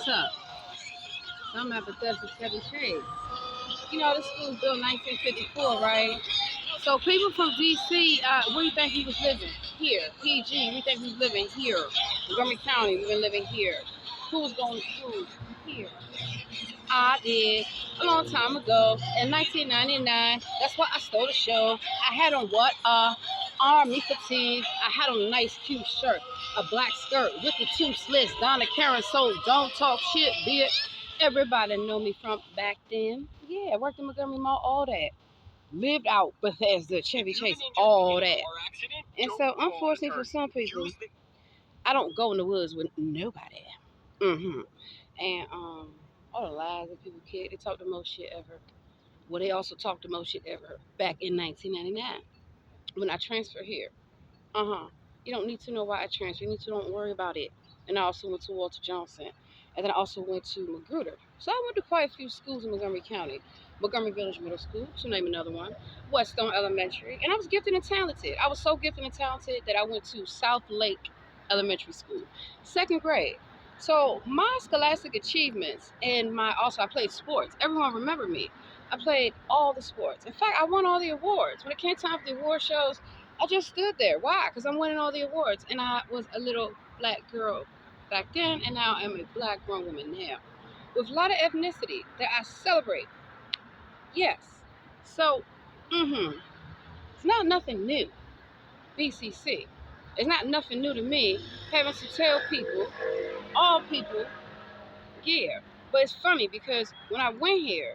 what's up? I'm at Bethesda Chevy Chase. You know, this school was built in 1954, right? So people from DC, where do you think he was living? Here. PG, we think he was living here. Montgomery County, we've been living here. Who was going to school? Here. I did a long time ago in 1999. That's why I stole the show. I had on what? Army fatigue. I had on a nice cute shirt, a black skirt with the two slits. Donna Karen sold Don't Talk Shit, bitch. Everybody know me from back then. Yeah, I worked in Montgomery Mall, all that. Lived out Bethesda, Chevy Chase, all that. And so, unfortunately for some people, I don't go in the woods with nobody. And all the lies that people kid, they talk the most shit ever. Well, they also talked the most shit ever back in 1999 when I transferred here. You don't need to know why I transferred. You need to don't worry about it. And I also went to Walter Johnson. And then I also went to Magruder. So I went to quite a few schools in Montgomery County. Montgomery Village Middle School, to name another one. Whetstone Elementary. And I was gifted and talented. I was so gifted and talented that I went to South Lake Elementary School. Second grade. So my scholastic achievements and I played sports. Everyone remembered me. I played all the sports. In fact, I won all the awards. When it came time for the award shows, I just stood there. Why? Because I'm winning all the awards. And I was a little black girl back then, and now I'm a black grown woman now. With a lot of ethnicity that I celebrate. Yes. So, it's not nothing new. BCC. It's not nothing new to me having to tell people, all people, yeah. But it's funny because when I went here,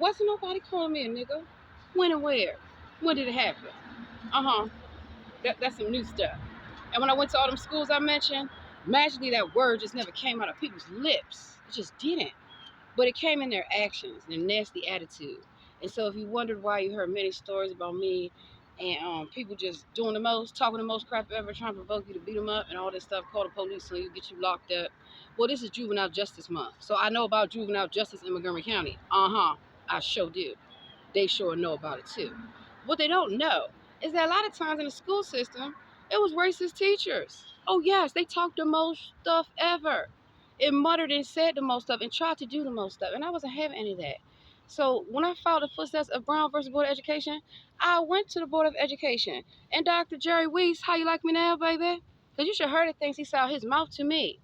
wasn't nobody calling me a nigga. When and where? When did it happen? That's some new stuff. And when I went to all them schools I mentioned, magically that word just never came out of people's lips. It just didn't. But it came in their actions, their nasty attitude. And so if you wondered why you heard many stories about me and people just doing the most, talking the most crap ever, trying to provoke you to beat them up and all this stuff, call the police so you get you locked up. Well, this is Juvenile Justice Month. So I know about juvenile justice in Montgomery County. I sure do. They sure know about it too. What they don't know is that a lot of times in the school system, it was racist teachers. Oh yes, they talked the most stuff ever. It muttered and said the most stuff and tried to do the most stuff. And I wasn't having any of that. So when I followed the footsteps of Brown versus Board of Education, I went to the Board of Education. And Dr. Jerry Weiss, how you like me now, baby? Because you should have heard the things he said out his mouth to me.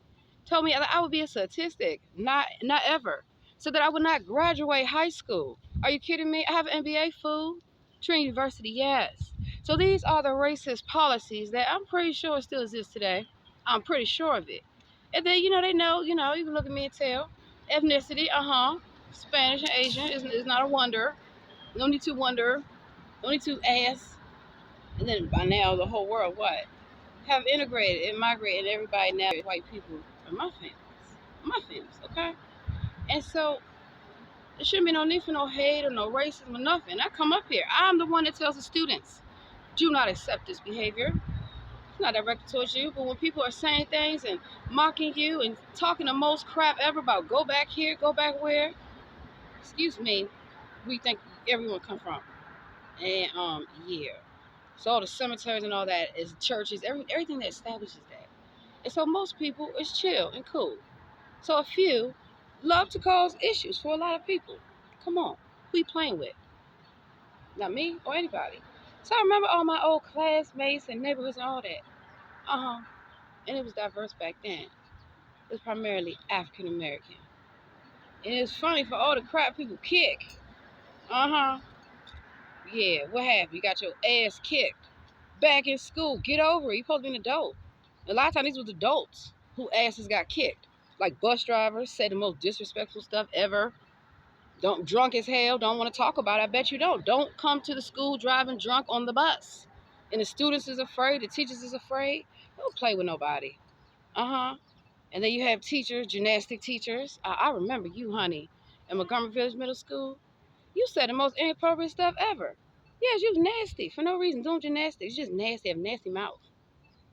Told me that I would be a statistic, not ever. So that I would not graduate high school. Are you kidding me? I have an MBA, fool. Trinity University, yes. So these are the racist policies that I'm pretty sure still exist today. I'm pretty sure of it. And then, they know, you can look at me and tell. Ethnicity, Spanish and Asian is not a wonder. No need to wonder. No need to ask. And then by now, the whole world, what? Have integrated and migrated, and everybody now is white people are my families. My families, okay? And so, there shouldn't be no need for no hate or no racism or nothing. I come up here. I'm the one that tells the students, do not accept this behavior. It's not directed towards you, but when people are saying things and mocking you and talking the most crap ever about go back here, go back where, excuse me, we think everyone come from. And yeah. So all the cemeteries and all that is churches, everything that establishes that. And so most people is chill and cool. So a few love to cause issues for a lot of people. Come on, who you playing with? Not me or anybody. So I remember all my old classmates and neighborhoods and all that. And it was diverse back then. It was primarily African American. And it's funny for all the crap people kick. Yeah, what happened? You got your ass kicked. Back in school, get over it. You supposed to be an adult. A lot of times these was adults who asses got kicked. Like bus drivers said the most disrespectful stuff ever. Don't drunk as hell, don't want to talk about it. I bet you don't. Don't come to the school driving drunk on the bus. And the students is afraid, the teachers is afraid. Don't play with nobody. And then you have teachers, gymnastic teachers. I remember you, honey, in Montgomery Village Middle School. You said the most inappropriate stuff ever. Yes, you was nasty for no reason doing gymnastics. You're just nasty, have a nasty mouth.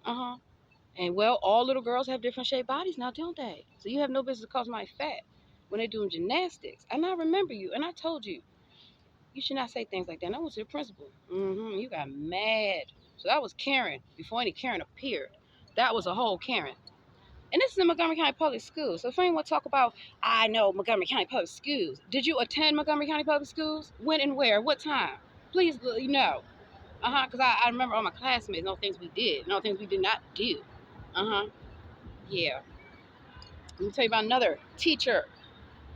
And well, all little girls have different shaped bodies now, don't they? So you have no business to cause my fat when they're doing gymnastics. And I remember you, and I told you, you should not say things like that. And I went to the principal. You got mad. So that was Karen before any Karen appeared. That was a whole Karen. And this is in Montgomery County Public Schools. So if anyone talk about, I know Montgomery County Public Schools. Did you attend Montgomery County Public Schools? When and where? What time? Please, Because I remember all my classmates, all things we did, and all things we did not do. Yeah. Let me tell you about another teacher.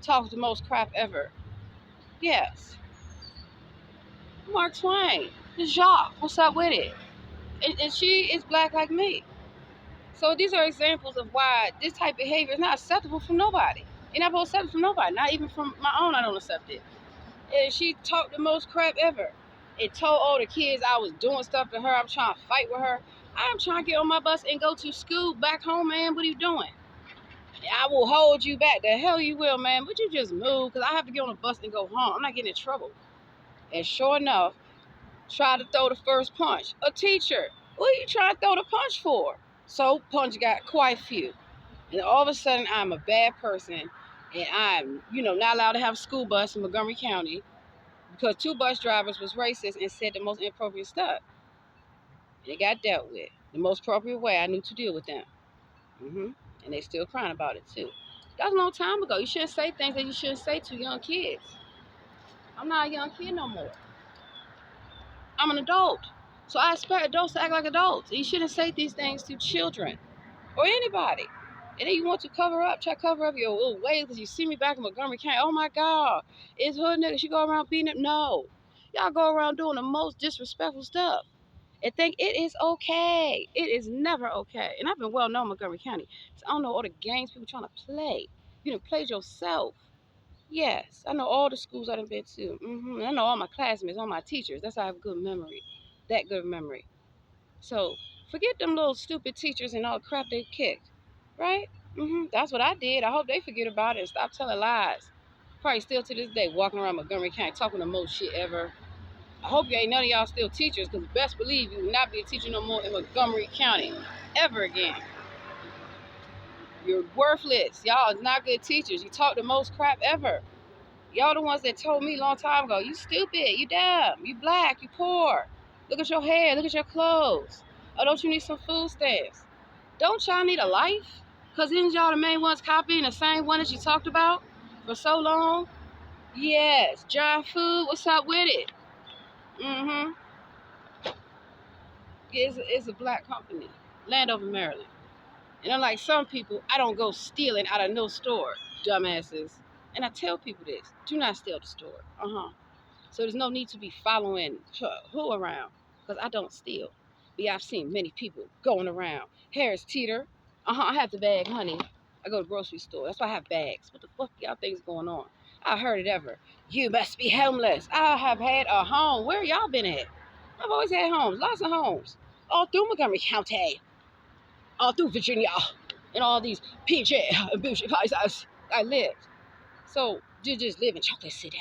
Talks the most crap ever. Yes. Mark Twain. The Jacques. What's up with it? And she is black like me. So these are examples of why this type of behavior is not acceptable from nobody. It's not supposed to accept it from nobody. Not even from my own, I don't accept it. And she talked the most crap ever. And told all the kids I was doing stuff to her. I'm trying to fight with her. I'm trying to get on my bus and go to school back home, man. What are you doing? I will hold you back. The hell you will, man. But you just move, because I have to get on the bus and go home. I'm not getting in trouble. And sure enough, tried to throw the first punch. A teacher. What are you trying to throw the punch for? So punch got quite a few. And all of a sudden, I'm a bad person. And I'm, not allowed to have a school bus in Montgomery County because 2 bus drivers was racist and said the most inappropriate stuff. And it got dealt with the most appropriate way I knew to deal with them. And they still crying about it too. That was a long time ago. You shouldn't say things that you shouldn't say to young kids. I'm not a young kid no more. I'm an adult. So I expect adults to act like adults. You shouldn't say these things to children or anybody. And then you want to try to cover up your little ways because you see me back in Montgomery County. Oh my God, it's hood niggas. You go around beating it. No. Y'all go around doing the most disrespectful stuff and think it is okay. It is never okay. And I've been well known in Montgomery County. So I don't know all the games people trying to play. You done played yourself. Yes, I know all the schools I've been to. I know all my classmates, all my teachers. That's how I have good memory. That good memory. So forget them little stupid teachers and all the crap they kicked. Right? That's what I did. I hope they forget about it and stop telling lies. Probably still to this day walking around Montgomery County talking the most shit ever. I hope you ain't none of y'all still teachers, because best believe you will not be a teacher no more in Montgomery County ever again. You're worthless. Y'all is not good teachers. You talk the most crap ever. Y'all the ones that told me a long time ago, you stupid, you dumb, you black, you poor. Look at your hair, look at your clothes. Oh, don't you need some food stamps? Don't y'all need a life? Because isn't y'all the main ones copying the same one that you talked about for so long? Yes, John Food, what's up with it? It's a black company, Landover, Maryland. And unlike some people, I don't go stealing out of no store, dumbasses. And I tell people this, do not steal the store. So there's no need to be following who around, because I don't steal. But yeah, I've seen many people going around. Harris Teeter. I have the bag, honey. I go to the grocery store. That's why I have bags. What the fuck y'all think is going on? I heard it ever. You must be homeless. I have had a home. Where y'all been at? I've always had homes. Lots of homes. All through Montgomery County. All through Virginia. And all these PJ and bougie places I lived. So, you just live in Chocolate City.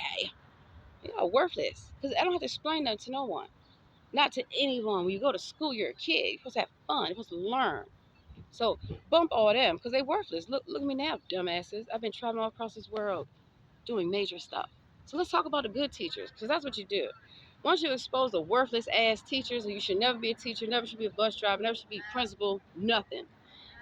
Worthless. Because I don't have to explain that to no one. Not to anyone. When you go to school, you're a kid. You're supposed to have fun. You're supposed to learn. So bump all them, because they're worthless. Look at me now, dumbasses. I've been traveling all across this world doing major stuff. So let's talk about the good teachers, because that's what you do. Once you expose the worthless ass teachers, you should never be a teacher, never should be a bus driver, never should be a principal, nothing.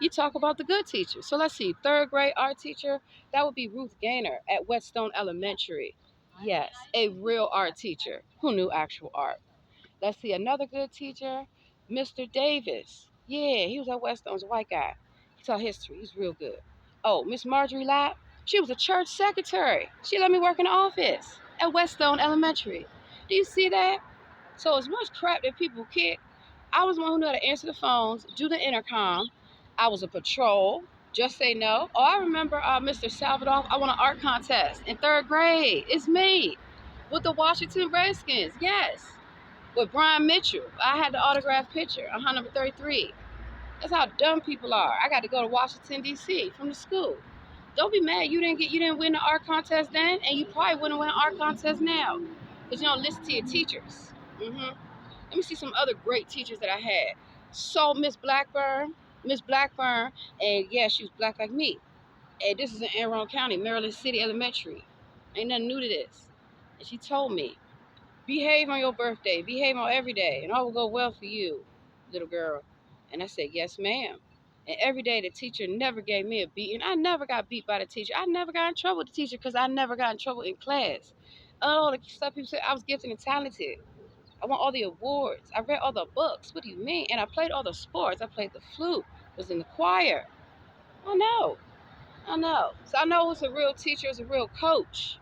You talk about the good teachers. So let's see, 3rd grade art teacher, that would be Ruth Gaynor at Whetstone Elementary. Yes, a real art teacher who knew actual art. Let's see, another good teacher, Mr. Davis. Yeah, he was at Whetstone's a white guy. He taught history. He's real good. Oh, Miss Marjorie Lapp, she was a church secretary. She let me work in the office at Whetstone Elementary. Do you see that? So as much crap that people kick, I was one who knew how to answer the phones, do the intercom. I was a patrol. Just say no. Oh, I remember Mr. Salvador. I won an art contest in 3rd grade. It's me with the Washington Redskins. Yes. With Brian Mitchell. I had the autographed picture, number 33. That's how dumb people are. I got to go to Washington, D.C. from the school. Don't be mad you didn't win the art contest then, and you probably wouldn't win an art contest now, because you don't listen to your teachers. Let me see some other great teachers that I had. So Miss Blackburn, and yeah, she was black like me. And this is in Anne Arundel County, Maryland City Elementary. Ain't nothing new to this. And she told me, behave on your birthday, behave on every day, and all will go well for you, little girl. And I said, yes, ma'am. And every day the teacher never gave me a beating. I never got beat by the teacher. I never got in trouble with the teacher because I never got in trouble in class. Oh, the stuff people say I was gifted and talented. I won all the awards. I read all the books. What do you mean? And I played all the sports. I played the flute. Was in the choir. I know. I know. So I know who's a real teacher, who's a real coach,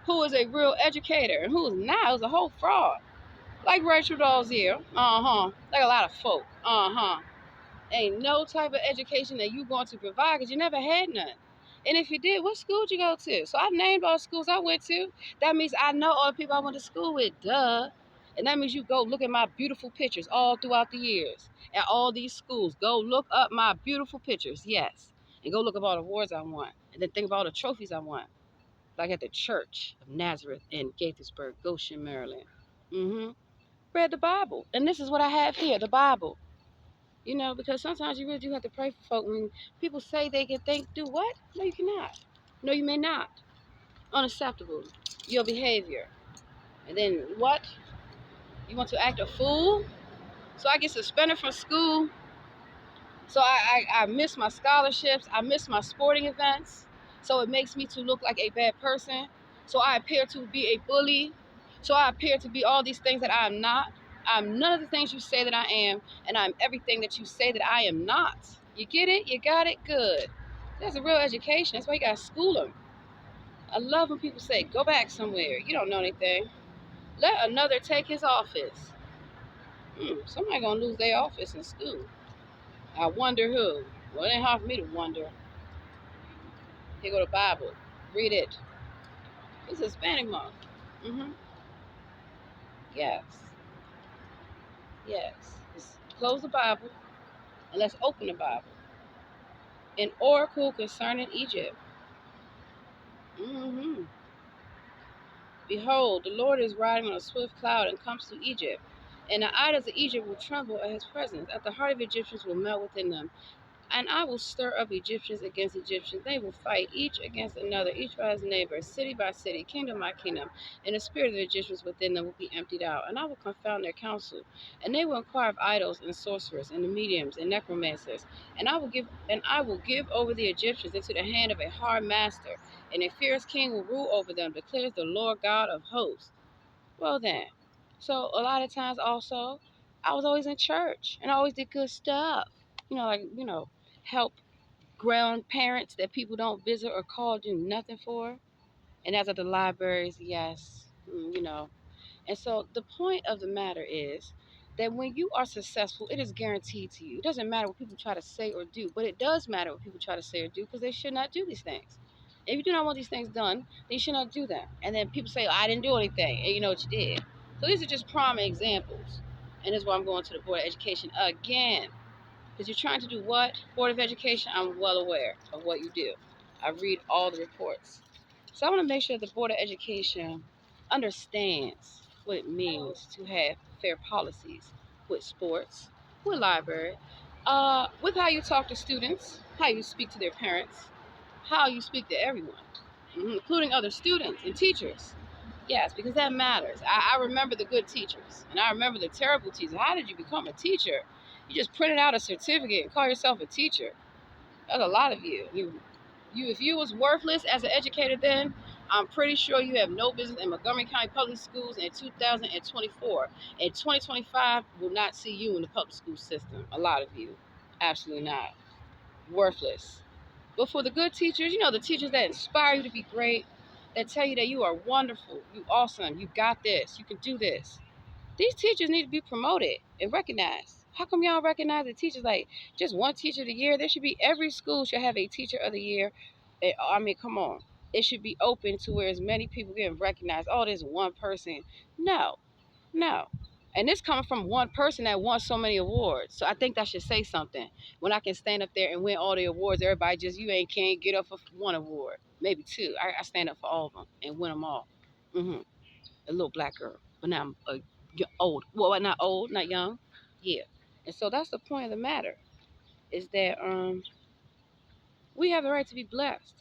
who is a real educator, and who is not, who's a whole fraud. Like Rachel Dolezal. Like a lot of folk. Ain't no type of education that you going to provide because you never had none. And if you did, what school did you go to? So I named all the schools I went to. That means I know all the people I went to school with, duh. And that means you go look at my beautiful pictures all throughout the years at all these schools. Go look up my beautiful pictures, yes. And go look up all the awards I won. And then think about all the trophies I won. Like at the Church of Nazareth in Gaithersburg, Goshen, Maryland. Read the Bible. And this is what I have here, the Bible. Because sometimes you really do have to pray for folk. When people say they can think, do what? No, you cannot. No, you may not. Unacceptable. Your behavior. And then what? You want to act a fool? So I get suspended from school. So I miss my scholarships. I miss my sporting events. So it makes me to look like a bad person. So I appear to be a bully. So I appear to be all these things that I am not. I'm none of the things you say that I am, and I'm everything that you say that I am not. You get it? You got it? Good. That's a real education. That's why you got to school them. I love when people say, go back somewhere. You don't know anything. Let another take his office. Somebody going to lose their office in school. I wonder who. Well, it ain't hard for me to wonder. Here go the Bible. Read it. It's Hispanic month. Mm-hmm. Yes. Yes. Let's close the Bible and let's open the Bible. An oracle concerning Egypt. Mm-hmm. Behold, the Lord is riding on a swift cloud and comes to Egypt. And the idols of Egypt will tremble at his presence. At the heart of Egyptians will melt within them. And I will stir up Egyptians against Egyptians. They will fight each against another, each by his neighbor, city by city, kingdom by kingdom. And the spirit of the Egyptians within them will be emptied out. And I will confound their counsel. And they will inquire of idols and sorcerers and the mediums and necromancers. And I will give over the Egyptians into the hand of a hard master. And a fierce king will rule over them, declares the Lord God of hosts. Well then. So a lot of times also, I was always in church and I always did good stuff. Help grandparents that people don't visit or call do nothing for. And as at the libraries, yes, you know. And so the point of the matter is that when you are successful, it is guaranteed to you. It doesn't matter what people try to say or do, but it does matter what people try to say or do because they should not do these things. If you do not want these things done, then you should not do them. And then people say, oh, I didn't do anything, and you know what you did. So these are just prime examples. And this is why I'm going to the Board of Education again. Because you're trying to do what? Board of Education, I'm well aware of what you do. I read all the reports. So I want to make sure the Board of Education understands what it means to have fair policies with sports, with library, with how you talk to students, how you speak to their parents, how you speak to everyone, including other students and teachers. Yes, because that matters. I remember the good teachers, and I remember the terrible teachers. How did you become a teacher? You just printed out a certificate and call yourself a teacher. That's a lot of you. If you was worthless as an educator then, I'm pretty sure you have no business in Montgomery County Public Schools in 2024. And 2025 will not see you in the public school system. A lot of you. Absolutely not. Worthless. But for the good teachers, the teachers that inspire you to be great, that tell you that you are wonderful, you awesome, you got this, you can do this. These teachers need to be promoted and recognized. How come y'all recognize the teachers like just one teacher of the year? There should be every school should have a teacher of the year. I mean, come on. It should be open to where as many people get recognized. Oh, there's one person. No, no. And this coming from one person that won so many awards. So I think that should say something. When I can stand up there and win all the awards, everybody just, can't get up for one award. Maybe two. I stand up for all of them and win them all. A little black girl. But now I'm old. Well, not old, not young. Yeah. And so that's the point of the matter is that we have the right to be blessed.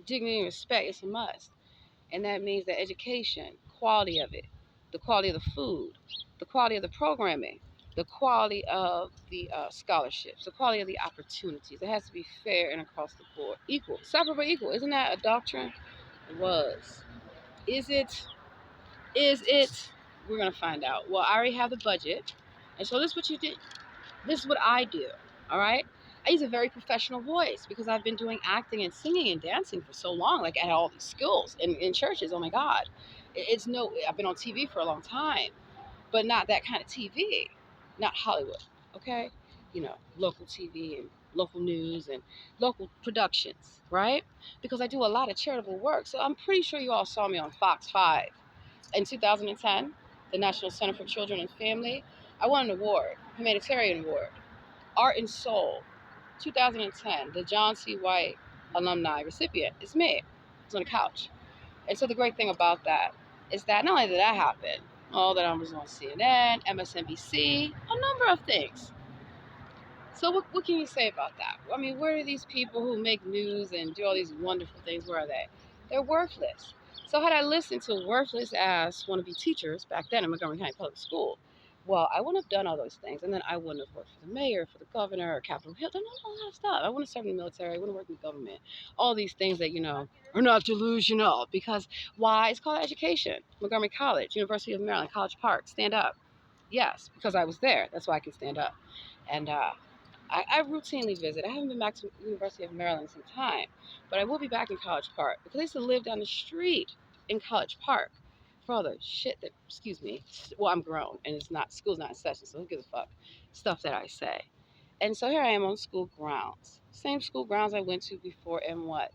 Dignity and respect is a must. And that means that education, quality of it, the quality of the food, the quality of the programming. the quality of the scholarships, the quality of the opportunities. It has to be fair and across the board, equal, separate but equal. Isn't that a doctrine? It was. Is it? Is it? We're gonna find out. Well, I already have the budget, and so this is what you did. This is what I do. All right. I use a very professional voice because I've been doing acting and singing and dancing for so long. Like I had all these skills in churches. Oh my God, it's no. I've been on TV for a long time, but not that kind of TV, not Hollywood. Okay, local TV and local news and local productions, right? Because I do a lot of charitable work. So I'm pretty sure you all saw me on Fox 5 in 2010, the National Center for Children and Family. I won an award, humanitarian award, Art and Soul, 2010, the John C. White alumni recipient. It's me. It's on the couch. And so the great thing about that is that not only did that happen, all that I was on CNN, MSNBC, a number of things. So what can you say about that? I mean, where are these people who make news and do all these wonderful things? Where are they? They're worthless. So had I listened to worthless ass wannabe teachers back then in Montgomery County Public School, well, I wouldn't have done all those things, and then I wouldn't have worked for the mayor, for the governor, or Capitol Hill, done all that stuff. I wouldn't have served in the military. I wouldn't have worked in the government. All these things that are not delusional. Because why? It's called education. Montgomery College, University of Maryland, College Park. Stand up. Yes, because I was there. That's why I can stand up. And I routinely visit. I haven't been back to the University of Maryland in some time, but I will be back in College Park because I used to live down the street in College Park for all the shit that, excuse me, well, I'm grown and school's not in session, so who gives a fuck? Stuff that I say. And so here I am on school grounds. Same school grounds I went to before, and what?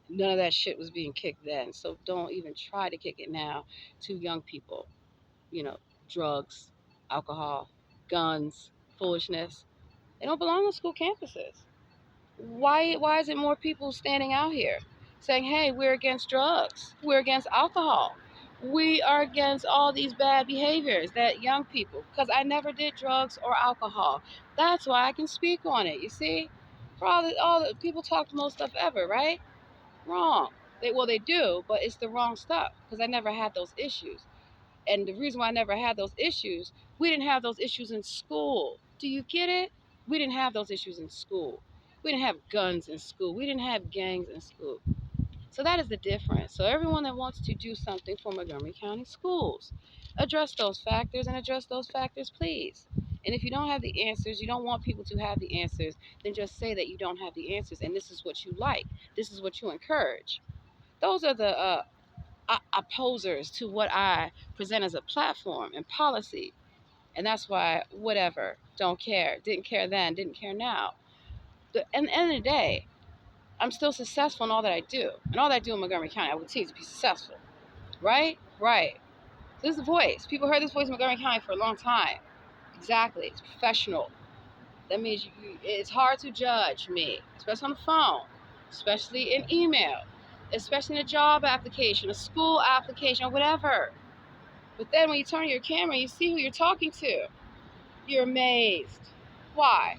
None of that shit was being kicked then, so don't even try to kick it now to young people. You know, drugs, alcohol, guns, foolishness. They don't belong on school campuses. Why is it more people standing out here saying, hey, we're against drugs, we're against alcohol, we are against all these bad behaviors that young people, because I never did drugs or alcohol. That's why I can speak on it, you see? For all the people talk the most stuff ever, right? Wrong. They do, but it's the wrong stuff because I never had those issues. And the reason why I never had those issues, we didn't have those issues in school. Do you get it? We didn't have those issues in school. We didn't have guns in school. We didn't have gangs in school. So that is the difference. So everyone that wants to do something for Montgomery County schools, address those factors and address those factors, please. And if you don't have the answers, you don't want people to have the answers, then just say that you don't have the answers and this is what you like. This is what you encourage. Those are the opposers to what I present as a platform and policy. And that's why, whatever, don't care, didn't care then, didn't care now. And at the end of the day, I'm still successful in all that I do. And all that I do in Montgomery County, I would continue to be successful. Right? Right. So this is the voice. People heard this voice in Montgomery County for a long time. Exactly. It's professional. That means it's hard to judge me, especially on the phone, especially in email, especially in a job application, a school application, or whatever. But then when you turn your camera and you see who you're talking to, you're amazed. Why?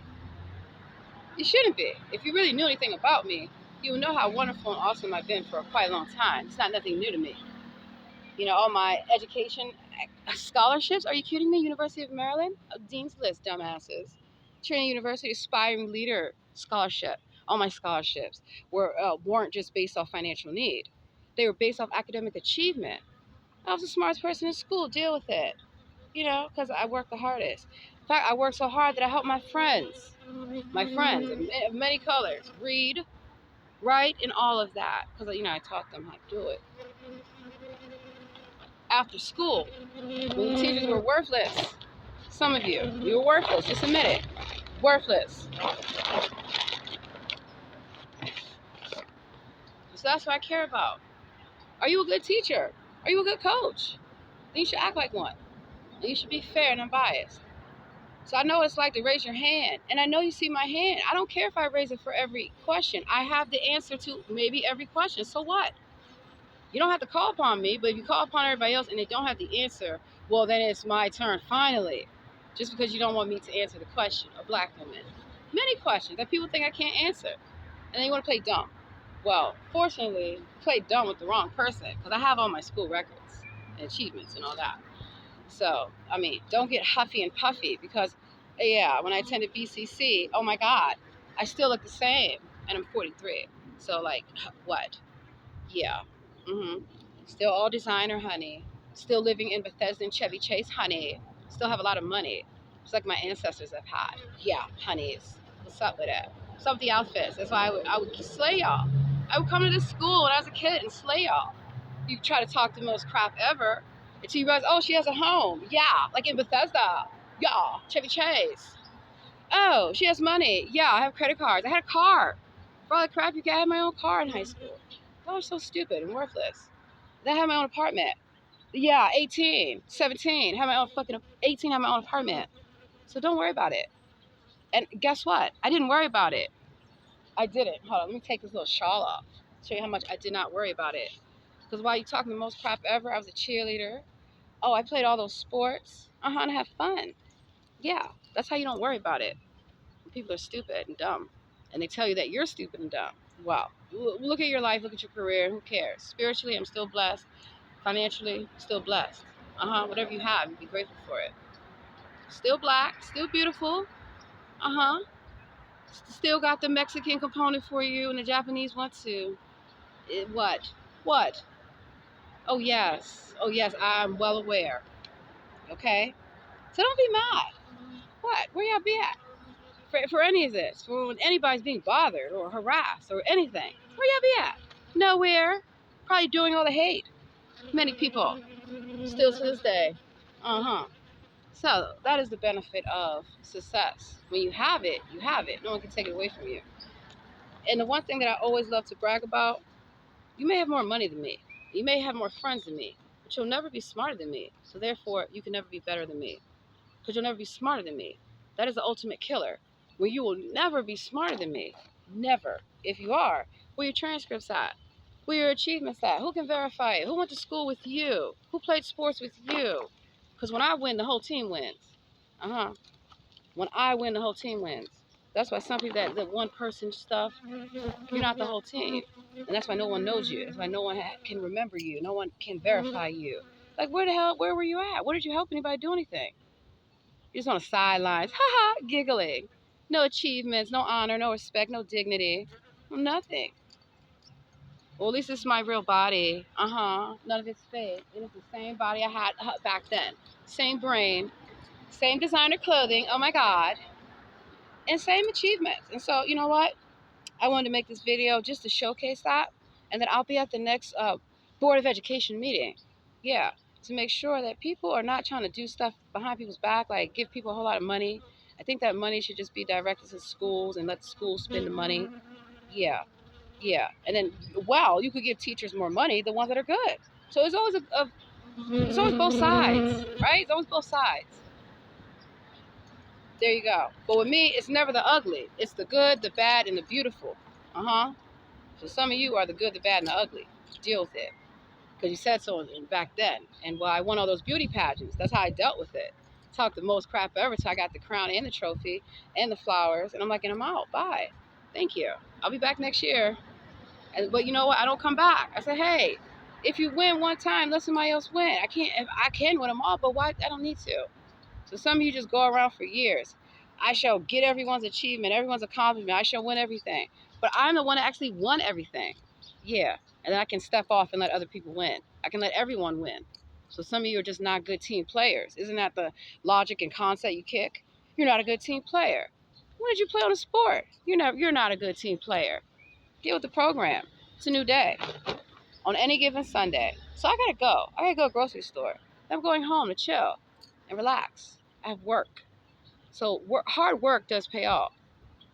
You shouldn't be. If you really knew anything about me, you would know how wonderful and awesome I've been for quite a long time. It's not nothing new to me. All my education scholarships. Are you kidding me? University of Maryland? Dean's List, dumbasses. Trinity University Aspiring Leader Scholarship. All my scholarships weren't just based off financial need. They were based off academic achievement. I was the smartest person in school. Deal with it. Because I worked the hardest. In fact, I worked so hard that I helped my friends of many colors, read, write, and all of that. Because, I taught them how to do it. After school, when the teachers were worthless, some of you were worthless, just admit it. Worthless. So that's what I care about. Are you a good teacher? Are you a good coach? Then you should act like one. And you should be fair and unbiased. So I know what it's like to raise your hand. And I know you see my hand. I don't care if I raise it for every question. I have the answer to maybe every question. So what? You don't have to call upon me, but if you call upon everybody else and they don't have the answer, well, then it's my turn finally. Just because you don't want me to answer the question, a black woman. Many questions that people think I can't answer. And then you want to play dumb. Well, fortunately, play dumb with the wrong person because I have all my school records and achievements and all that. So, I mean, don't get huffy and puffy because, yeah, when I attended BCC, oh my God, I still look the same, and I'm 43. So, like, what? Yeah. Still all designer, honey. Still living in Bethesda and Chevy Chase, honey. Still have a lot of money, just like my ancestors have had. Yeah, honeys. What's up with that? What's up with the outfits? That's why I would slay y'all. I would come to this school when I was a kid and slay y'all. You try to talk the most crap ever until you realize, oh, she has a home. Yeah, like in Bethesda. Yeah, Chevy Chase. Oh, she has money. Yeah, I have credit cards. I had a car. For all the crap you get, I had my own car in high school. That was so stupid and worthless. Then I had my own apartment. Yeah, 18, 17, have my own fucking 18, have my own apartment. So don't worry about it. And guess what? I didn't worry about it. I didn't. Hold on, let me take this little shawl off. Show you how much I did not worry about it. Because while you talking the most crap ever, I was a cheerleader. Oh, I played all those sports. And have fun. Yeah, that's how you don't worry about it. People are stupid and dumb. And they tell you that you're stupid and dumb. Well, look at your life, look at your career. Who cares? Spiritually, I'm still blessed. Financially, still blessed. Whatever you have, you be grateful for it. Still black, still beautiful. Still got the Mexican component for you and the Japanese one too. What? What? Oh yes. Oh yes, I'm well aware. Okay? So don't be mad. What? Where y'all be at? For any of this, for when anybody's being bothered or harassed or anything, where y'all be at? Nowhere. Probably doing all the hate. Many people. Still to this day. So that is the benefit of success. When you have it, you have it. No one can take it away from you. And the one thing that I always love to brag about, you may have more money than me. You may have more friends than me, but you'll never be smarter than me. So therefore, you can never be better than me. Because you'll never be smarter than me. That is the ultimate killer. Where you will never be smarter than me. Never. If you are, where your transcripts at? Where your achievements at? Who can verify it? Who went to school with you? Who played sports with you? Because when I win, the whole team wins. When I win, the whole team wins. That's why some people that one person stuff, you're not the whole team. And that's why no one knows you. That's why no one can remember you. No one can verify you. Like, where were you at? Where did you help anybody do anything? You're just on the sidelines, giggling. No achievements, no honor, no respect, no dignity, nothing. Well, at least this is my real body. None of it's fake. It is the same body I had back then. Same brain, same designer clothing. Oh my God. And same achievements. And so, you know what? I wanted to make this video just to showcase that. And then I'll be at the next Board of Education meeting. Yeah, to make sure that people are not trying to do stuff behind people's back, like give people a whole lot of money. I think that money should just be directed to schools and let the schools spend the money. Yeah, yeah. And then, well, you could give teachers more money, the ones that are good. So it's always it's always both sides, right? It's always both sides. There you go. But with me, it's never the ugly. It's the good, the bad, and the beautiful. So some of you are the good, the bad, and the ugly. Deal with it. Because you said so back then. And I won all those beauty pageants. That's how I dealt with it. Talked the most crap ever till I got the crown and the trophy and the flowers. And I'm like, and I'm out. Bye. Thank you. I'll be back next year. But you know what? I don't come back. I say, hey, if you win one time, let somebody else win. I can win them all, but why? I don't need to. So some of you just go around for years. I shall get everyone's achievement, everyone's accomplishment. I shall win everything. But I'm the one that actually won everything. Yeah. And then I can step off and let other people win. I can let everyone win. So some of you are just not good team players. Isn't that the logic and concept you kick? You're not a good team player. When did you play on a sport? You're not a good team player. Get with the program. It's a new day. On any given Sunday. So I gotta go. I gotta go to the grocery store. I'm going home to chill and relax. I have work. So hard work does pay off.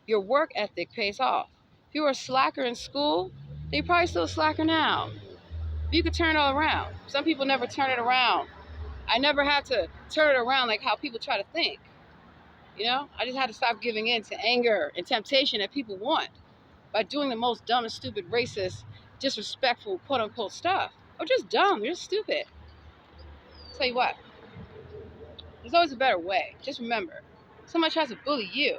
Your work ethic pays off. If you were a slacker in school, then you're probably still a slacker now. But you could turn it all around. Some people never turn it around. I never had to turn it around like how people try to think. I just had to stop giving in to anger and temptation that people want by doing the most dumb and stupid, racist, disrespectful, quote unquote stuff. Or just dumb, you're just stupid. Tell you what, there's always a better way. Just remember, somebody tries to bully you.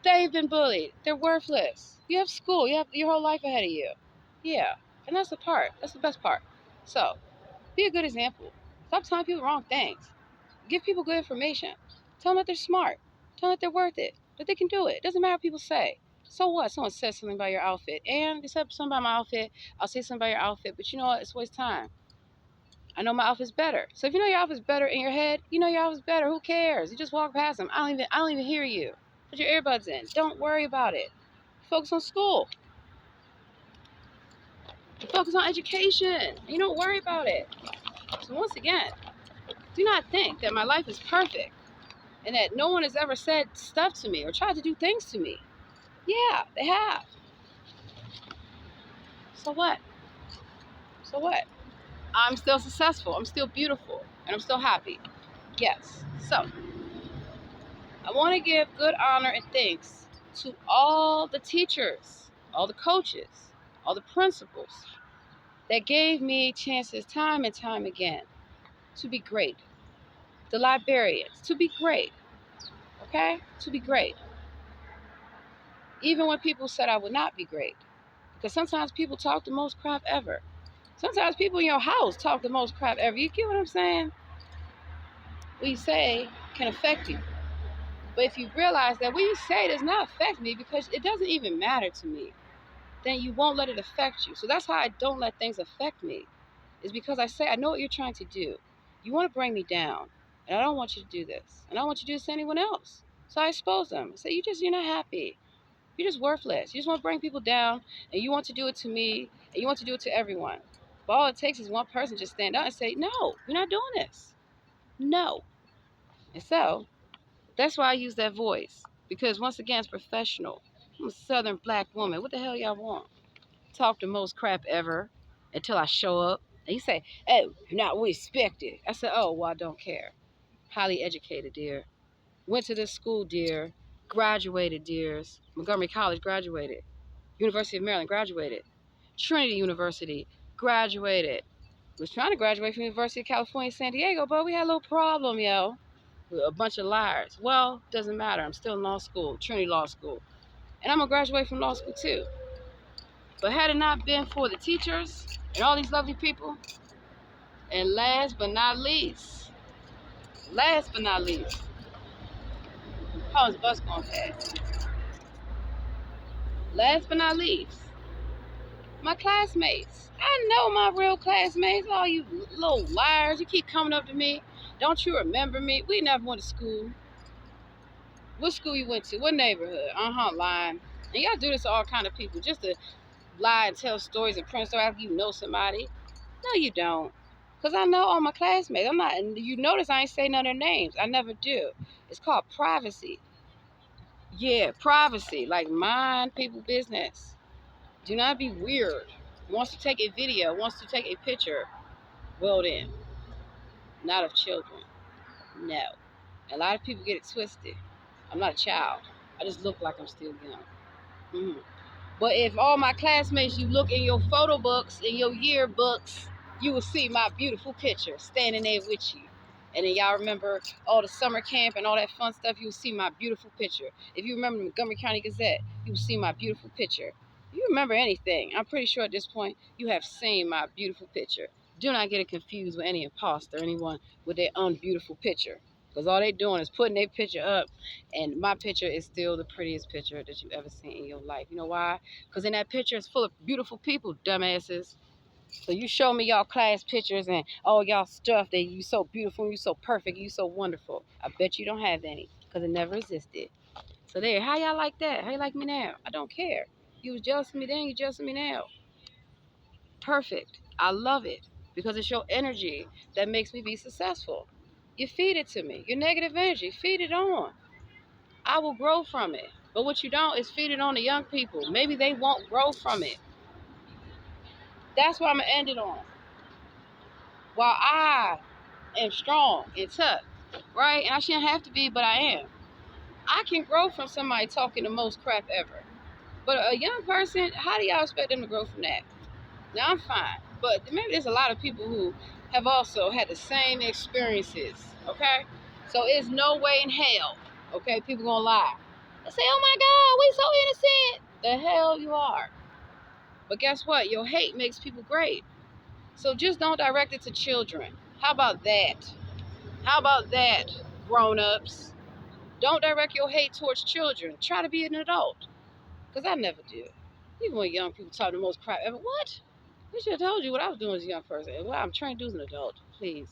They've been bullied. They're worthless. You have school. You have your whole life ahead of you. Yeah. And that's the part. That's the best part. So, be a good example. Stop telling people wrong things. Give people good information. Tell them that they're smart. Tell them that they're worth it. That they can do it. It doesn't matter what people say. So what? Someone says something about your outfit. And they said something about my outfit. I'll say something about your outfit. But you know what? It's a waste of time. I know my outfit's better. So if you know your outfit's better in your head, you know your outfit's better. Who cares? You just walk past them. I don't even hear you. Put your earbuds in. Don't worry about it. Focus on school. Focus on education. You don't worry about it. So once again, do not think that my life is perfect and that no one has ever said stuff to me or tried to do things to me. Yeah, they have. So what? So what? I'm still successful. I'm still beautiful. And I'm still happy. Yes. So I want to give good honor and thanks to all the teachers, all the coaches, all the principals that gave me chances time and time again to be great. The librarians, to be great. Okay? To be great. Even when people said I would not be great. Because sometimes people talk the most crap ever. Sometimes people in your house talk the most crap ever. You get what I'm saying? What you say can affect you. But if you realize that what you say does not affect me because it doesn't even matter to me, then you won't let it affect you. So that's how I don't let things affect me. Is because I say, I know what you're trying to do. You want to bring me down. And I don't want you to do this. And I don't want you to do this to anyone else. So I expose them. I say, you're not happy. You're just worthless. You just want to bring people down, and you want to do it to me, and you want to do it to everyone. But all it takes is one person just stand up and say, no, you're not doing this. No. And so that's why I use that voice. Because once again, it's professional. I'm a Southern black woman. What the hell y'all want? Talk the most crap ever until I show up. And you say, oh, you're not what we expected. I said, oh, well, I don't care. Highly educated, dear. Went to this school, dear. Graduated, dears. Montgomery College, graduated. University of Maryland, graduated. Trinity University, graduated. Was trying to graduate from University of California, San Diego, but we had a little problem, yo. With a bunch of liars. Well, doesn't matter. I'm still in law school, Trinity Law School. And I'm going to graduate from law school, too. But had it not been for the teachers and all these lovely people, and last but not least, how is the bus going past? Last but not least, my classmates. I know my real classmates. All you little liars. You keep coming up to me. Don't you remember me? We never went to school. What school you went to? What neighborhood? Lying. And y'all do this to all kind of people. Just to lie and tell stories and print stories after you know somebody. No, you don't. Because I know all my classmates. I'm not, and you notice I ain't say none of their names. I never do. It's called privacy. Yeah, privacy. Like mind people business. Do not be weird. Wants to take a video, wants to take a picture. Well then, not of children. No. A lot of people get it twisted. I'm not a child. I just look like I'm still young. But if all my classmates, you look in your photo books, in your yearbooks, you will see my beautiful picture standing there with you. And then y'all remember all the summer camp and all that fun stuff, you'll see my beautiful picture. If you remember the Montgomery County Gazette, you will see my beautiful picture. If you remember anything, I'm pretty sure at this point you have seen my beautiful picture. Do not get it confused with any imposter, anyone with their unbeautiful picture. Because all they doing is putting their picture up, and my picture is still the prettiest picture that you've ever seen in your life. You know why? Because in that picture it's full of beautiful people, dumbasses. So you show me y'all class pictures and all y'all stuff that you so beautiful, you so perfect, you so wonderful. I bet you don't have any because it never existed. So there, how y'all like that? How you like me now? I don't care. You was jealous of me then, you jealous of me now. Perfect. I love it because it's your energy that makes me be successful. You feed it to me. Your negative energy, feed it on. I will grow from it. But what you don't is feed it on the young people. Maybe they won't grow from it. That's what I'm going to end it on. While I am strong and tough, right? And I shouldn't have to be, but I am. I can grow from somebody talking the most crap ever. But a young person, how do y'all expect them to grow from that? Now, I'm fine. But maybe there's a lot of people who have also had the same experiences, okay? So it's no way in hell, okay? People gonna lie. They say, oh my God, we so innocent. The hell you are. But guess what? Your hate makes people great. So just don't direct it to children. How about that? How about that, grown-ups? Don't direct your hate towards children. Try to be an adult. Because I never do. Even when young people talk the most crap ever. What? I should have told you what I was doing as a young person. What I'm trying to do as an adult. Please.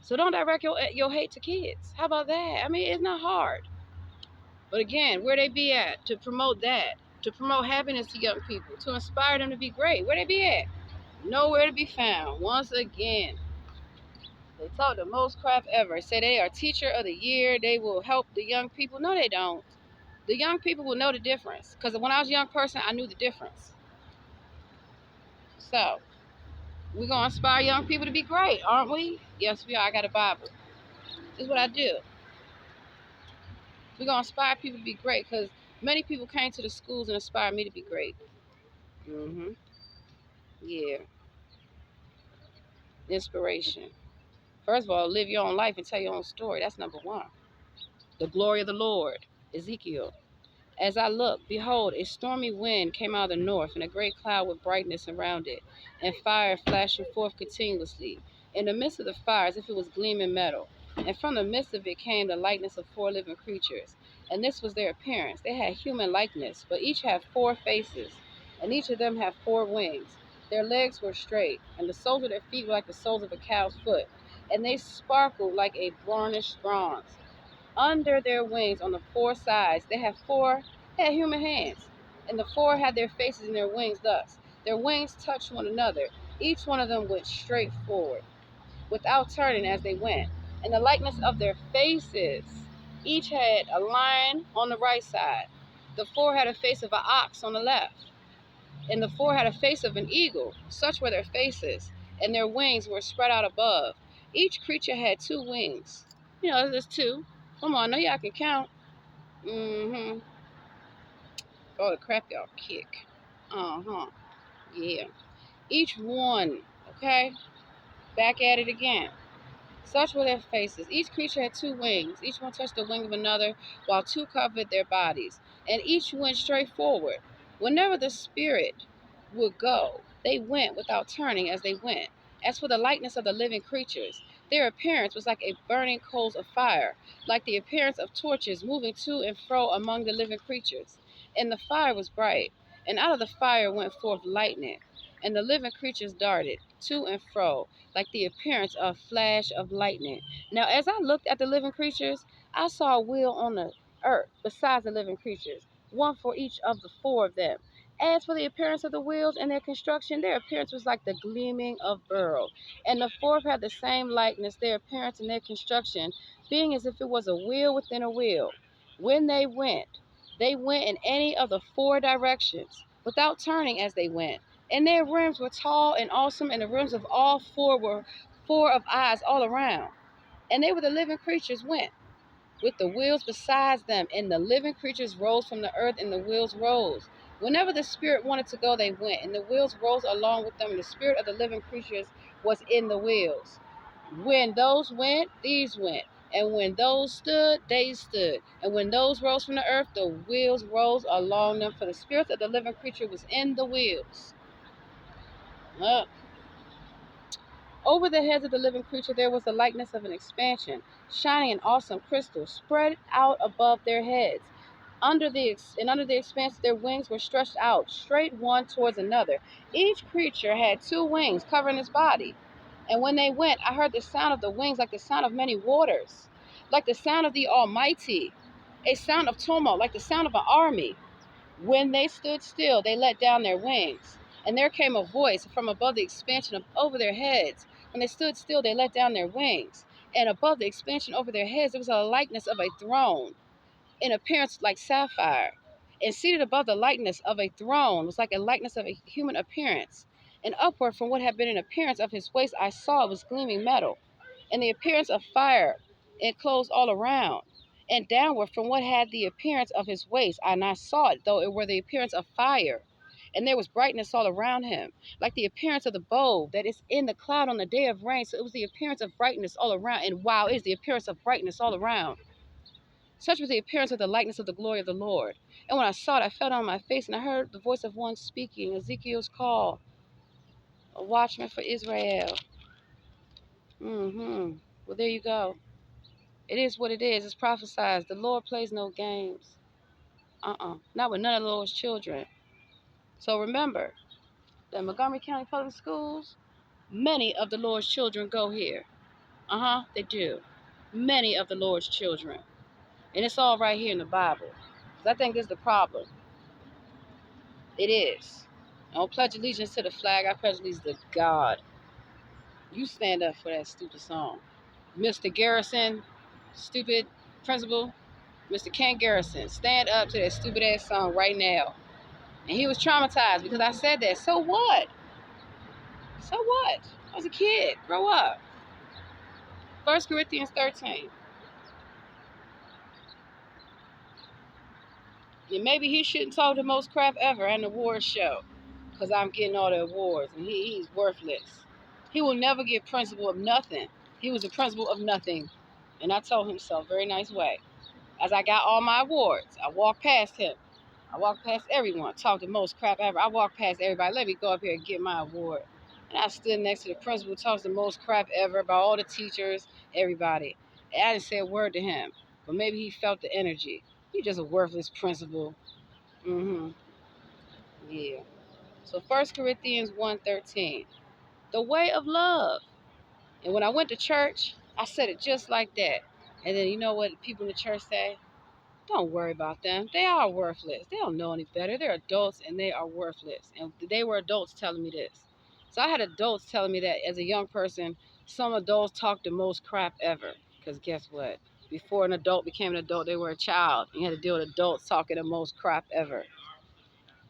So don't direct your hate to kids. How about that? I mean, it's not hard. But again, where they be at to promote that, to promote happiness to young people, to inspire them to be great, where they be at? Nowhere to be found. Once again, they talk the most crap ever. Say they are teacher of the year. They will help the young people. No, they don't. The young people will know the difference. Because when I was a young person, I knew the difference. So, we're going to inspire young people to be great, aren't we? Yes, we are. I got a Bible. This is what I do. We're going to inspire people to be great because many people came to the schools and inspired me to be great. Yeah. Inspiration. First of all, live your own life and tell your own story. That's number one. The glory of the Lord. Ezekiel. As I looked, behold, a stormy wind came out of the north, and a great cloud with brightness around it, and fire flashing forth continuously. In the midst of the fire, as if it was gleaming metal. And from the midst of it came the likeness of four living creatures. And this was their appearance. They had human likeness, but each had four faces, and each of them had four wings. Their legs were straight, and the soles of their feet were like the soles of a cow's foot, and they sparkled like a burnished bronze. Under their wings on the four sides they had human hands, and the four had their faces in their wings thus. Their wings touched one another. Each one of them went straight forward, without turning as they went. And the likeness of their faces, each had a lion on the right side. The four had a face of an ox on the left, and the four had a face of an eagle. Such were their faces, and their wings were spread out above. Each creature had two wings. There's two. Come on, I know y'all can count. Mm-hmm. Oh, the crap y'all kick. Uh-huh. Yeah. Each one, okay? Back at it again. Such were their faces. Each creature had two wings. Each one touched the wing of another, while two covered their bodies. And each went straight forward. Whenever the spirit would go, they went without turning as they went. As for the likeness of the living creatures, their appearance was like a burning coals of fire, like the appearance of torches moving to and fro among the living creatures. And the fire was bright, and out of the fire went forth lightning, and the living creatures darted to and fro like the appearance of flash of lightning. Now, as I looked at the living creatures, I saw a wheel on the earth besides the living creatures, one for each of the four of them. As for the appearance of the wheels and their construction, their appearance was like the gleaming of beryl. And the fourth had the same likeness, their appearance and their construction, being as if it was a wheel within a wheel. When they went in any of the four directions, without turning as they went. And their rims were tall and awesome, and the rims of all four were four of eyes all around. And they were the living creatures went, with the wheels besides them, and the living creatures rose from the earth, and the wheels rose. Whenever the spirit wanted to go, they went, and the wheels rose along with them, and the spirit of the living creatures was in the wheels. When those went, these went. And when those stood, they stood. And when those rose from the earth, the wheels rose along them, for the spirit of the living creature was in the wheels. Over the heads of the living creature there was the likeness of an expansion, shining in awesome crystal, spread out above their heads. Under the expanse their wings were stretched out, straight one towards another. Each creature had two wings covering its body. And when they went, I heard the sound of the wings like the sound of many waters, like the sound of the Almighty, a sound of tumult, like the sound of an army. When they stood still, they let down their wings, and there came a voice from above the expansion over their heads. When they stood still, they let down their wings, and above the expansion over their heads, there was a likeness of a throne, in appearance like sapphire. And seated above the likeness of a throne was like a likeness of a human appearance. And upward from what had been an appearance of his waist, I saw it was gleaming metal, and the appearance of fire enclosed all around. And downward from what had the appearance of his waist, and I saw it, though it were the appearance of fire. And there was brightness all around him, like the appearance of the bow that is in the cloud on the day of rain. So it was the appearance of brightness all around. And wow, it is the appearance of brightness all around. Such was the appearance of the likeness of the glory of the Lord. And when I saw it, I fell down on my face, and I heard the voice of one speaking, Ezekiel's call, a watchman for Israel. Well, there you go. It is what it is. It's prophesied. The Lord plays no games. Not with none of the Lord's children. So remember that Montgomery County Public Schools, many of the Lord's children go here. They do. Many of the Lord's children. And it's all right here in the Bible. 'Cause I think this is the problem. It is. I don't pledge allegiance to the flag. I pledge allegiance to God. You stand up for that stupid song. Mr. Garrison, stupid principal, Mr. Ken Garrison, stand up to that stupid ass song right now. And he was traumatized because I said that. So what? So what? I was a kid. Grow up. 1 Corinthians 13. And maybe he shouldn't talk the most crap ever at an award show because I'm getting all the awards and he's worthless. He will never get principal of nothing. He was the principal of nothing. And I told him so, very nice way. As I got all my awards, I walked past him. I walked past everyone, talked the most crap ever. I walked past everybody. Let me go up here and get my award. And I stood next to the principal, talks the most crap ever about all the teachers, everybody. And I didn't say a word to him, but maybe he felt the energy. He's just a worthless principal. Yeah. So 1 Corinthians 1:13, the way of love. And when I went to church, I said it just like that. And then you know what people in the church say? Don't worry about them. They are worthless. They don't know any better. They're adults and they are worthless. And they were adults telling me this. So I had adults telling me that as a young person, some adults talk the most crap ever. Because guess what? Before an adult became an adult, they were a child. You had to deal with adults talking the most crap ever.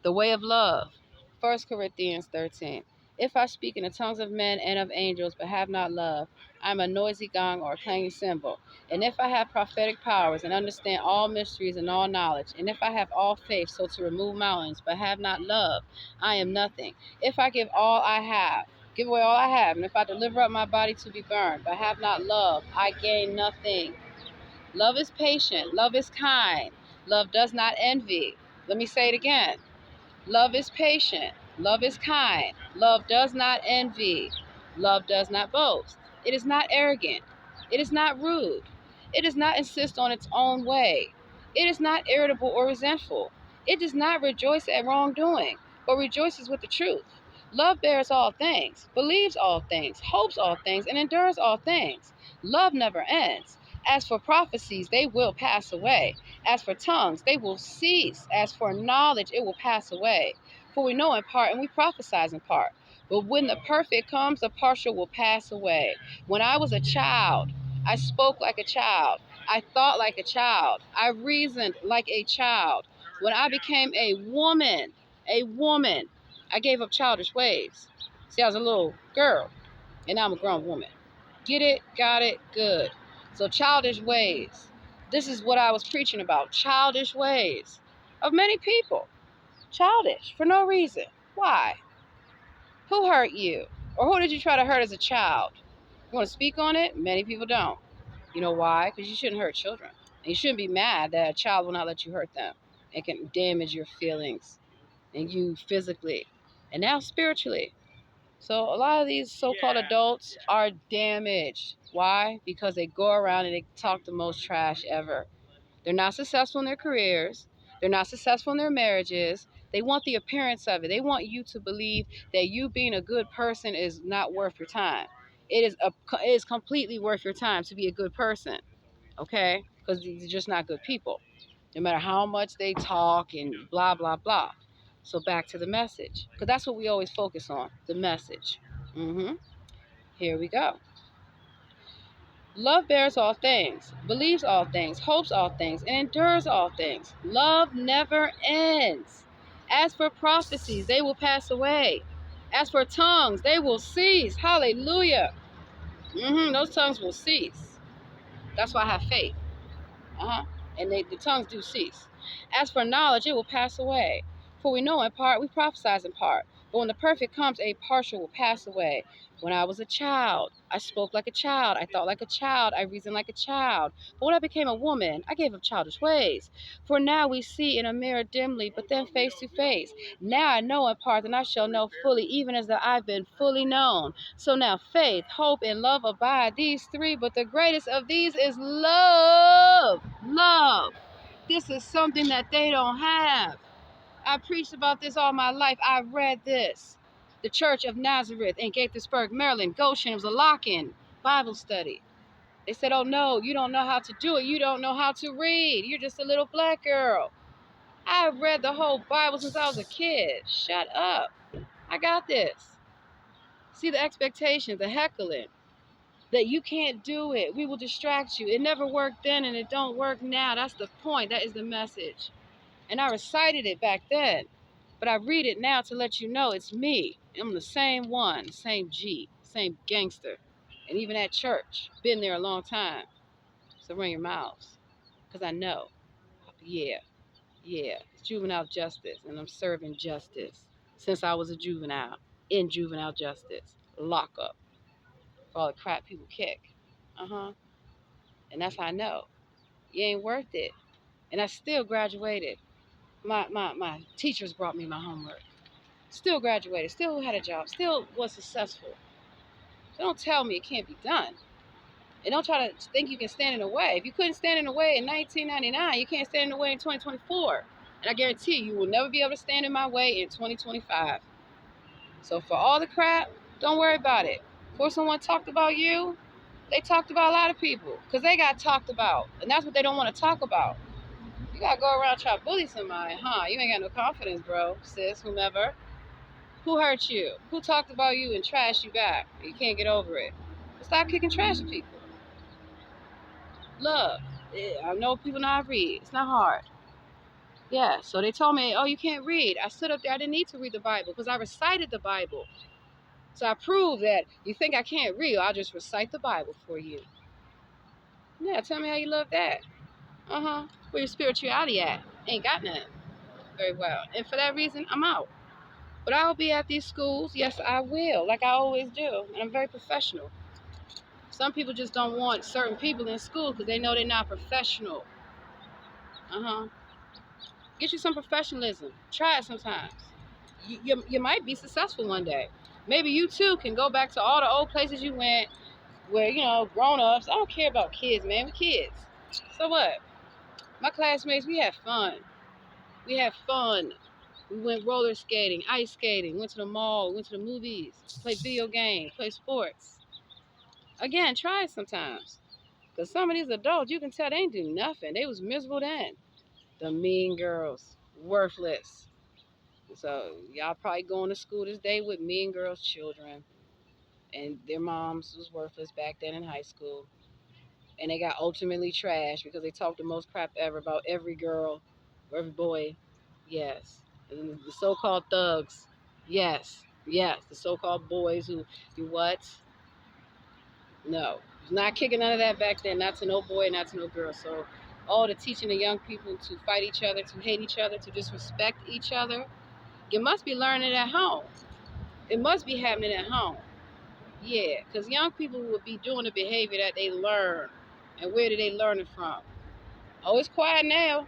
The way of love. 1 Corinthians 13. If I speak in the tongues of men and of angels, but have not love, I am a noisy gong or a clanging cymbal. And if I have prophetic powers and understand all mysteries and all knowledge, and if I have all faith so to remove mountains, but have not love, I am nothing. If I give away all I have, and if I deliver up my body to be burned, but have not love, I gain nothing. Love is patient. Love is kind. Love does not envy. Let me say it again. Love is patient. Love is kind. Love does not envy. Love does not boast. It is not arrogant. It is not rude. It does not insist on its own way. It is not irritable or resentful. It does not rejoice at wrongdoing, but rejoices with the truth. Love bears all things, believes all things, hopes all things, and endures all things. Love never ends. As for prophecies, they will pass away. As for tongues, they will cease. As for knowledge, it will pass away. For we know in part and we prophesy in part. But when the perfect comes, the partial will pass away. When I was a child, I spoke like a child. I thought like a child. I reasoned like a child. When I became a woman, I gave up childish ways. See, I was a little girl, and now I'm a grown woman. Get it? Got it? Good. So childish ways. This is what I was preaching about. Childish ways of many people. Childish for no reason. Why? Who hurt you? Or who did you try to hurt as a child? You want to speak on it? Many people don't. You know why? Because you shouldn't hurt children. And you shouldn't be mad that a child will not let you hurt them. It can damage your feelings and you physically and now spiritually. So a lot of these so-called adults are damaged. Why? Because they go around and they talk the most trash ever. They're not successful in their careers. They're not successful in their marriages. They want the appearance of it. They want you to believe that you being a good person is not worth your time. It is completely worth your time to be a good person, okay? Because they're just not good people. No matter how much they talk and blah, blah, blah. So back to the message, because that's what we always focus on, the message. Here we go. Love bears all things, believes all things, hopes all things, and endures all things. Love never ends. As for prophecies, they will pass away. As for tongues, they will cease. Hallelujah. Those tongues will cease. That's why I have faith. And the tongues do cease. As for knowledge, it will pass away. For we know in part, we prophesy in part. But when the perfect comes, a partial will pass away. When I was a child, I spoke like a child. I thought like a child. I reasoned like a child. But when I became a woman, I gave up childish ways. For now we see in a mirror dimly, but then face to face. Now I know in part, and I shall know fully, even as that I've been fully known. So now faith, hope, and love abide, these three, but the greatest of these is love. Love. This is something that they don't have. I preached about this all my life. I read this. The Church of Nazareth in Gaithersburg, Maryland, Goshen. It was a lock-in Bible study. They said, oh no, you don't know how to do it. You don't know how to read. You're just a little black girl. I read the whole Bible since I was a kid. Shut up. I got this. See the expectations, the heckling, that you can't do it. We will distract you. It never worked then and it don't work now. That's the point. That is the message. And I recited it back then. But I read it now to let you know it's me. I'm the same one, same G, same gangster. And even at church, been there a long time. So run your mouths. Because I know. Yeah. It's juvenile justice. And I'm serving justice since I was a juvenile. In juvenile justice. Lockup. For all the crap people kick. And that's how I know. You ain't worth it. And I still graduated. My teachers brought me my homework. Still graduated, still had a job, still was successful. So don't tell me it can't be done. And don't try to think you can stand in the way. If you couldn't stand in the way in 1999, you can't stand in the way in 2024. And I guarantee you will never be able to stand in my way in 2025. So for all the crap, don't worry about it. Before someone talked about you, they talked about a lot of people because they got talked about. And that's what they don't want to talk about. You got to go around trying to bully somebody, huh? You ain't got no confidence, bro, sis, whomever. Who hurt you? Who talked about you and trashed you back? You can't get over it. Stop kicking trash at people. Love. I know people know how to read. It's not hard. Yeah, so they told me, oh, you can't read. I stood up there. I didn't need to read the Bible because I recited the Bible. So I proved that you think I can't read. I'll just recite the Bible for you. Yeah, tell me how you love that. Where your spirituality at? Ain't got nothing. Very well. And for that reason, I'm out. But I'll be at these schools. Yes, I will, like I always do. And I'm very professional. Some people just don't want certain people in school because they know they're not professional. Get you some professionalism. Try it sometimes. You might be successful one day. Maybe you too can go back to all the old places you went where, grown-ups. I don't care about kids, man. We're kids. So what? My classmates, we had fun. We went roller skating, ice skating, went to the mall, went to the movies, played video games, played sports. Again, try it sometimes. Because some of these adults, you can tell they ain't do nothing. They was miserable then. The mean girls, worthless. So y'all probably going to school this day with mean girls' children. And their moms was worthless back then in high school. And they got ultimately trashed because they talked the most crap ever about every girl or every boy. Yes. And the so-called thugs. Yes. The so-called boys who do what? No. Not kicking none of that back then. Not to no boy, not to no girl. So all the teaching the young people to fight each other, to hate each other, to disrespect each other, you must be learning at home. It must be happening at home. Yeah, because young people would be doing the behavior that they learn. And where do they learn it from? Oh, it's quiet now.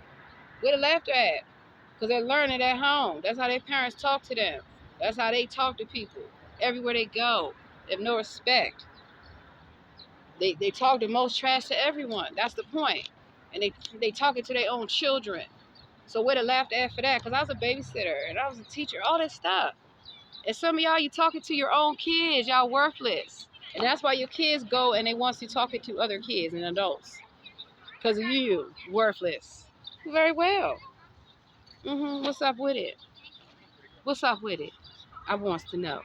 Where the laughter at? Because they're learning at home. That's how their parents talk to them. That's how they talk to people. Everywhere they go. They have no respect. They talk the most trash to everyone. That's the point. And they talk it to their own children. So where the laughter at for that? Because I was a babysitter and I was a teacher. All this stuff. And some of y'all, you talking to your own kids. Y'all worthless. And that's why your kids go and they want you talking to other kids and adults. Because of you. Worthless. Very well. What's up with it? What's up with it? I wants to know.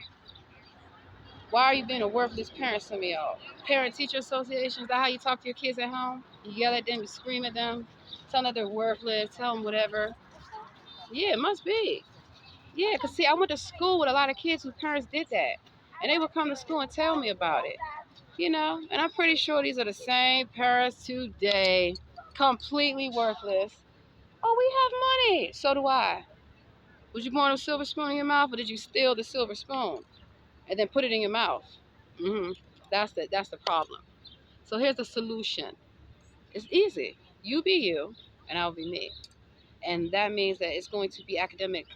Why are you being a worthless parent, some of y'all? Parent-teacher associations, is that how you talk to your kids at home? You yell at them, you scream at them, tell them that they're worthless, tell them whatever. Yeah, it must be. Yeah, because see, I went to school with a lot of kids whose parents did that. And they would come to school and tell me about it. And I'm pretty sure these are the same parents today. Completely worthless. Oh, we have money. So do I. Was you born with a silver spoon in your mouth, or did you steal the silver spoon and then put it in your mouth? That's the problem. So here's the solution. It's easy. You be you, and I'll be me. And that means that it's going to be academic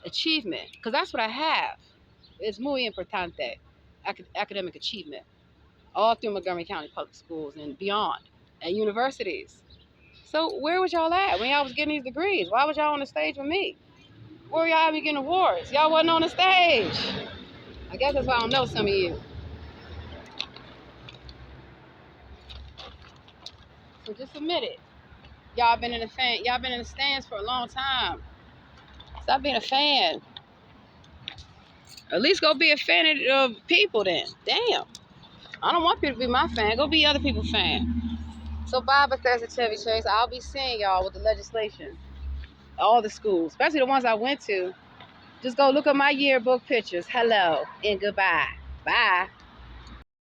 achievement, because that's what I have. It's muy importante, academic achievement, all through Montgomery County Public Schools and beyond, at universities. So where was y'all at when y'all was getting these degrees? Why was y'all on the stage with me? Where y'all be getting awards? Y'all wasn't on the stage. I guess that's why I don't know some of you. So just admit it. Y'all been in the stands for a long time. Stop being a fan. At least go be a fan of people then. Damn. I don't want people to be my fan. Go be other people's fan. So bye, Bethesda Chevy Chase. I'll be seeing y'all with the legislation. All the schools, especially the ones I went to. Just go look at my yearbook pictures. Hello and goodbye. Bye.